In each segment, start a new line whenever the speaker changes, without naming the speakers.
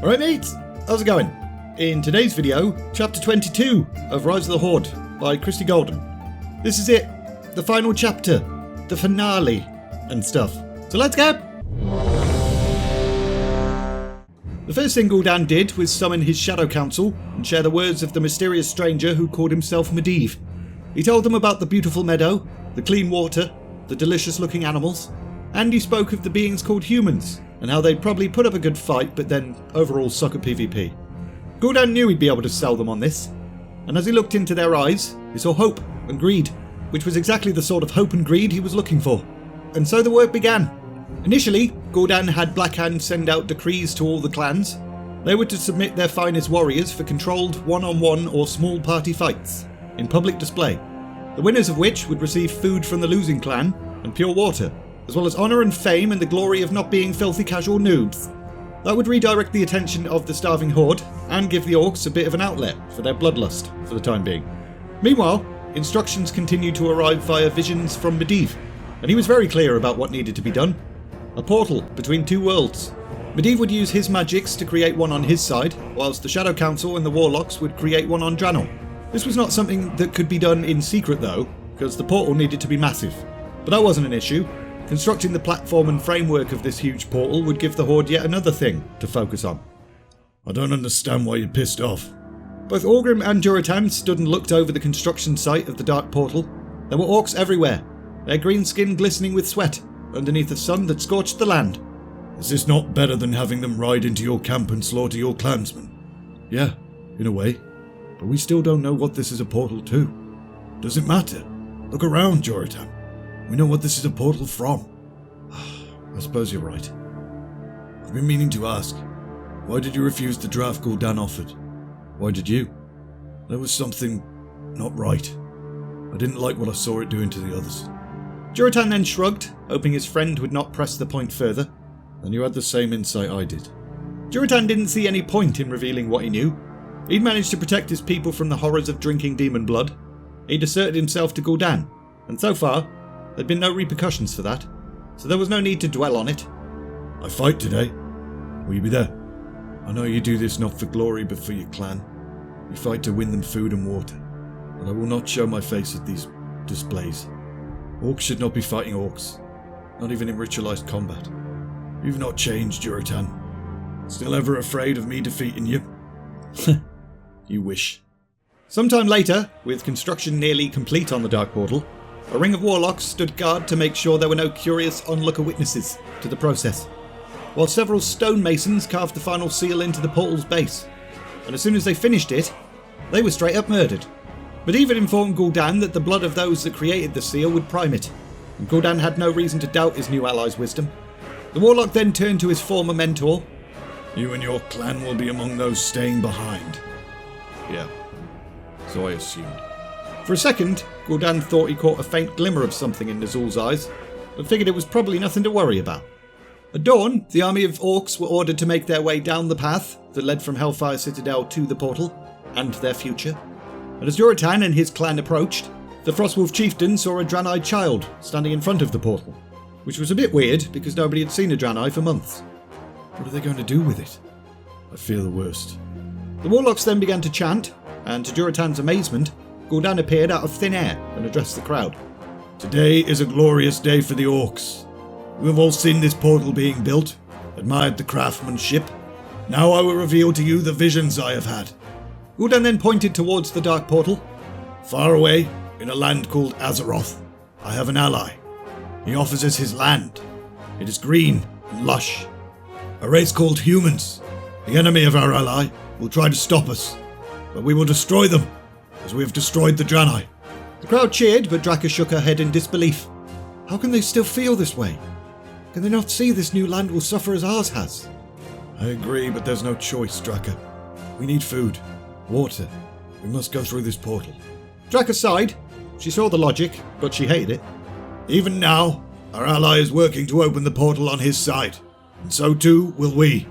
Alright mates, how's it going? In today's video, chapter 22 of Rise of the Horde by Gul'dan. This is it, the final chapter, the finale and stuff. So let's go! The first thing Gul'dan did was summon his Shadow Council and share the words of the mysterious stranger who called himself Medivh. He told them about the beautiful meadow, the clean water, the delicious looking animals, and he spoke of the beings called humans, and how they'd probably put up a good fight but then overall suck at PvP. Gul'dan knew he'd be able to sell them on this, and as he looked into their eyes, he saw hope and greed, which was exactly the sort of hope and greed he was looking for. And so the work began. Initially, Gul'dan had Blackhand send out decrees to all the clans. They were to submit their finest warriors for controlled one-on-one or small party fights, in public display, the winners of which would receive food from the losing clan and pure water, as well as honour and fame and the glory of not being filthy casual noobs. That would redirect the attention of the starving horde and give the orcs a bit of an outlet for their bloodlust for the time being. Meanwhile, instructions continued to arrive via visions from Medivh, and he was very clear about what needed to be done. A portal between two worlds. Medivh would use his magics to create one on his side, whilst the Shadow Council and the Warlocks would create one on Draenor. This was not something that could be done in secret though, because the portal needed to be massive. But that wasn't an issue. Constructing the platform and framework of this huge portal would give the Horde yet another thing to focus on.
I don't understand why you're pissed off.
Both Orgrim and Durotan stood and looked over the construction site of the dark portal. There were orcs everywhere, their green skin glistening with sweat, underneath a sun that scorched the land.
Is this not better than having them ride into your camp and slaughter your clansmen? Yeah, in a way. But we still don't know what this is a portal to. Does it matter? Look around, Durotan. We know what this is a portal from. I suppose you're right. I've been meaning to ask, why did you refuse the draft Gul'dan offered? Why did you? There was something not right. I didn't like what I saw it doing to the others.
Durotan then shrugged, hoping his friend would not press the point further.
And you had the same insight I did.
Durotan didn't see any point in revealing what he knew. He'd managed to protect his people from the horrors of drinking demon blood. He'd asserted himself to Gul'dan, and so far, there'd been no repercussions for that, so there was no need to dwell on it.
I fight today. Will you be there? I know you do this not for glory but for your clan. You fight to win them food and water, but I will not show my face at these displays. Orcs should not be fighting orcs, not even in ritualized combat. You've not changed, Durotan. Still ever afraid of me defeating you? You wish.
Sometime later, with construction nearly complete on the dark portal, a ring of warlocks stood guard to make sure there were no curious onlooker witnesses to the process, while several stonemasons carved the final seal into the portal's base, and as soon as they finished it, they were straight up murdered. But even informed Gul'dan that the blood of those that created the seal would prime it, and Gul'dan had no reason to doubt his new ally's wisdom. The warlock then turned to his former mentor.
You and your clan will be among those staying behind. Yeah, so I assumed.
For a second, Gul'dan thought he caught a faint glimmer of something in Nazul's eyes, but figured it was probably nothing to worry about. At dawn, the army of orcs were ordered to make their way down the path that led from Hellfire Citadel to the portal, and their future. And as Durotan and his clan approached, the Frostwolf chieftain saw a Draenei child standing in front of the portal, which was a bit weird because nobody had seen a Draenei for months.
What are they going to do with it? I fear the worst.
The warlocks then began to chant, and to Durotan's amazement, Gul'dan appeared out of thin air and addressed the crowd.
Today is a glorious day for the orcs. You have all seen this portal being built, admired the craftsmanship. Now I will reveal to you the visions I have had.
Gul'dan then pointed towards the dark portal.
Far away, in a land called Azeroth, I have an ally. He offers us his land. It is green and lush. A race called humans, the enemy of our ally, will try to stop us, but we will destroy them, as we have destroyed the Draenei.
The crowd cheered, but Draka shook her head in disbelief. How can they still feel this way? Can they not see this new land will suffer as ours has?
I agree, but there's no choice, Draka. We need food, water. We must go through this portal.
Draka sighed. She saw the logic, but she hated it.
Even now, our ally is working to open the portal on his side, and so too will we.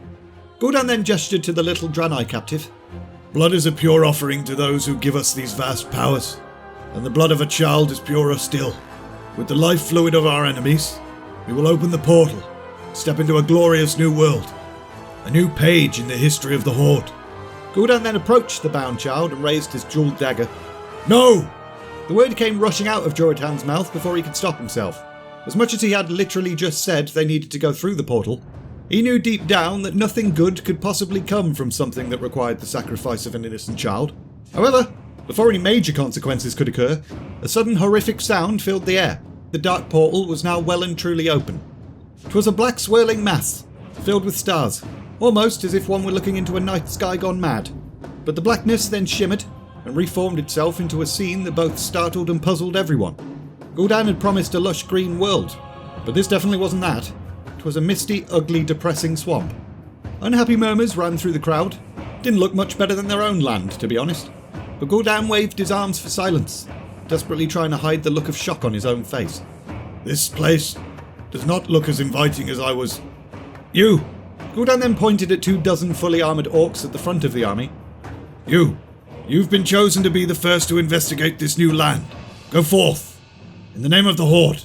Gul'dan then gestured to the little Draenei captive.
Blood is a pure offering to those who give us these vast powers, and the blood of a child is purer still. With the life fluid of our enemies, we will open the portal, step into a glorious new world. A new page in the history of the Horde.
Gul'dan then approached the bound child and raised his jeweled dagger.
No!
The word came rushing out of Joritan's mouth before he could stop himself. As much as he had literally just said they needed to go through the portal, he knew deep down that nothing good could possibly come from something that required the sacrifice of an innocent child. However, before any major consequences could occur, a sudden horrific sound filled the air. The dark portal was now well and truly open. It was a black swirling mass, filled with stars, almost as if one were looking into a night sky gone mad. But the blackness then shimmered and reformed itself into a scene that both startled and puzzled everyone. Gul'dan had promised a lush green world, but this definitely wasn't that. It was a misty, ugly, depressing swamp. Unhappy murmurs ran through the crowd. Didn't look much better than their own land, to be honest. But Gul'dan waved his arms for silence, desperately trying to hide the look of shock on his own face.
This place does not look as inviting as I was... You!
Gul'dan then pointed at 24 fully armoured orcs at the front of the army.
You've been chosen to be the first to investigate this new land. Go forth, in the name of the Horde.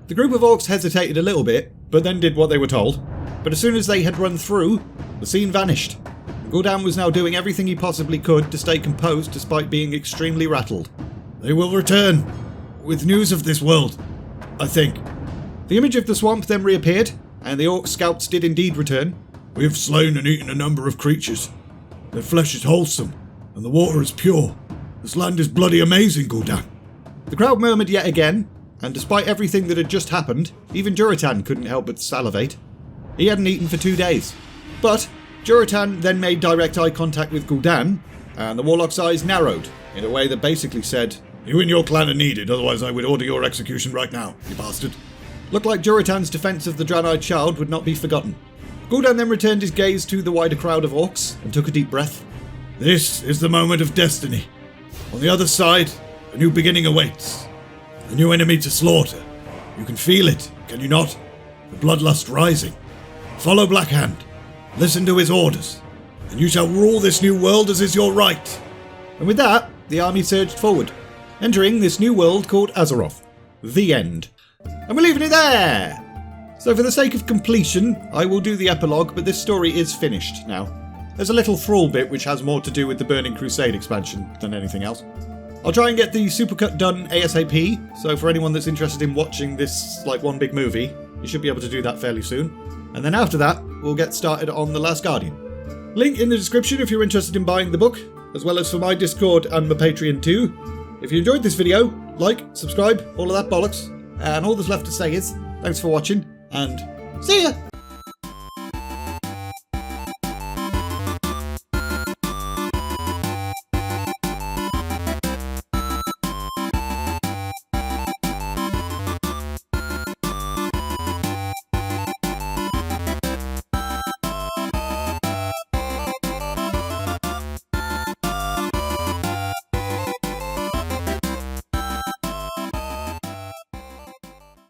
The group of orcs hesitated a little bit, but then did what they were told. But as soon as they had run through, the scene vanished. Gul'dan was now doing everything he possibly could to stay composed despite being extremely rattled.
They will return, with news of this world, I think.
The image of the swamp then reappeared, and the orc scouts did indeed return.
We have slain and eaten a number of creatures. Their flesh is wholesome, and the water is pure. This land is bloody amazing, Gul'dan.
The crowd murmured yet again, and despite everything that had just happened, even Joritan couldn't help but salivate. He hadn't eaten for 2 days. But Joritan then made direct eye contact with Gul'dan, and the warlock's eyes narrowed in a way that basically said,
You and your clan are needed, otherwise I would order your execution right now, you bastard.
Looked like Joritan's defence of the Draenei child would not be forgotten. Gul'dan then returned his gaze to the wider crowd of orcs and took a deep breath.
This is the moment of destiny. On the other side, a new beginning awaits. A new enemy to slaughter. You can feel it, can you not? The bloodlust rising. Follow Blackhand. Listen to his orders. And you shall rule this new world as is your right.
And with that, the army surged forward, entering this new world called Azeroth. The end. And we're leaving it there! So for the sake of completion, I will do the epilogue, but this story is finished now. There's a little thrall bit which has more to do with the Burning Crusade expansion than anything else. I'll try and get the supercut done ASAP, so for anyone that's interested in watching this like one big movie, you should be able to do that fairly soon. And then after that, we'll get started on The Last Guardian. Link in the description if you're interested in buying the book, as well as for my Discord and my Patreon too. If you enjoyed this video, like, subscribe, all of that bollocks. And all that's left to say is, thanks for watching, and see ya!